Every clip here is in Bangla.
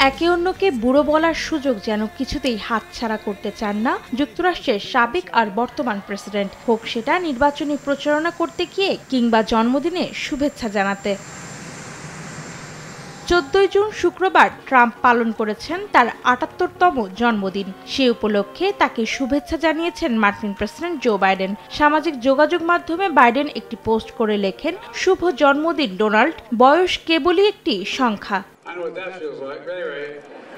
একে অন্যকে বুড়ো বলার সুযোগ যেন কিছুতেই হাতছাড়া করতে চান না যুক্তরাষ্ট্রের সাবেক আর বর্তমান প্রেসিডেন্ট, হোক সেটা নির্বাচনী প্রচারণা করতে গিয়ে কিংবা জন্মদিনে শুভেচ্ছা জানাতে। 14 জুন শুক্রবার ট্রাম্প পালন করেছেন তার 78তম জন্মদিন। সে উপলক্ষে তাকে শুভেচ্ছা জানিয়েছেন মার্কিন প্রেসিডেন্ট জো বাইডেন। সামাজিক যোগাযোগ মাধ্যমে বাইডেন একটি পোস্ট করে লেখেন, শুভ জন্মদিন ডোনাল্ড, বয়স কেবলই একটি সংখ্যা।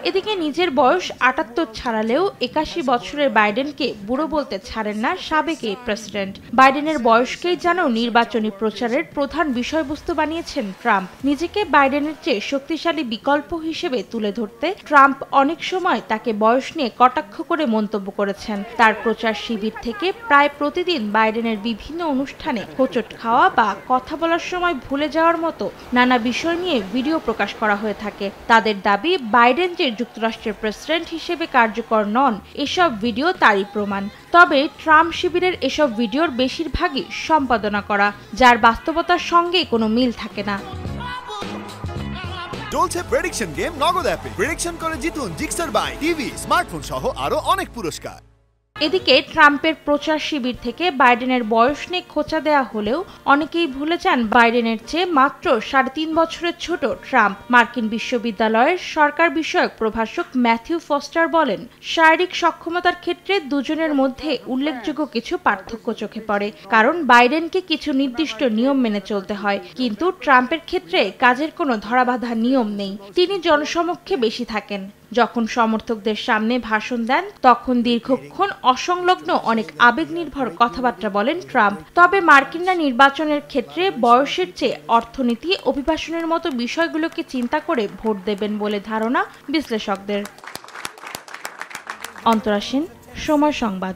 এদিকে নিজের বয়স 78 ছাড়ালেও 81 বছরের বাইডেনকে বুড়ো বলতে ছাড়েন না সাবেক এই প্রেসিডেন্ট। বাইডেনের বয়সকেই যেন নির্বাচনী প্রচারের প্রধান বিষয়বস্তু বানিয়েছেন ট্রাম্প। নিজেকে বাইডেনের চেয়ে শক্তিশালী বিকল্প হিসেবে তুলে ধরতে ট্রাম্প অনেক সময় তাকে বয়স নিয়ে কটাক্ষ করে মন্তব্য করেছেন। তার প্রচার শিবির থেকে প্রায় প্রতিদিন বাইডেনের বিভিন্ন অনুষ্ঠানে হোঁচট খাওয়া বা কথা বলার সময় ভুলে যাওয়ার মতো নানা বিষয় নিয়ে ভিডিও প্রকাশ করা হয়ে থাকে। তাদের দাবি, বাইডেন যে যুক্তরাষ্ট্রের প্রেসিডেন্ট হিসেবে কার্যকর নন, এসব ভিডিও তারই প্রমাণ। তবে ট্রাম্প শিবিরের এসব ভিডিওর বেশিরভাগই সম্পাদনা করা, যার বাস্তবতার সঙ্গে কোনো মিল থাকে না। চলছে প্রেডিকশন গেম নগদ অ্যাপে। প্রেডিকশন করে জিতুন জিক্সার বাই টিভি, স্মার্টফোন সহ আরো অনেক পুরস্কার। এদিকে ট্রাম্পের প্রচার শিবির থেকে বাইডেনের বয়স নিয়ে খোঁচা দেয়া হলেও অনেকেই ভুলে যান বাইডেনের চেয়ে মাত্র 3.5 বছরের ছোট ট্রাম্প। মার্কিন বিশ্ববিদ্যালয়ের সরকার বিষয়ক প্রভাষক ম্যাথিউ ফস্টার বলেন, শারীরিক সক্ষমতার ক্ষেত্রে দুজনের মধ্যে উল্লেখযোগ্য কিছু পার্থক্য চোখে পড়ে, কারণ বাইডেনকে কিছু নির্দিষ্ট নিয়ম মেনে চলতে হয়, কিন্তু ট্রাম্পের ক্ষেত্রে কাজের কোনো ধরাবাঁধা নিয়ম নেই। তিনি জনসমক্ষে বেশি থাকেন, যখন সমর্থকদের সামনে ভাষণ দেন তখন দীর্ঘক্ষণ অসংলগ্ন অনেক আবেগ নির্ভর কথাবার্তা বলেন ট্রাম্প। তবে মার্কিনরা নির্বাচনের ক্ষেত্রে বয়সের চেয়ে অর্থনীতি, অভিবাসনের মতো বিষয়গুলোকে চিন্তা করে ভোট দেবেন বলে ধারণা বিশ্লেষকদের। অন্তরা সেন, সময় সংবাদ।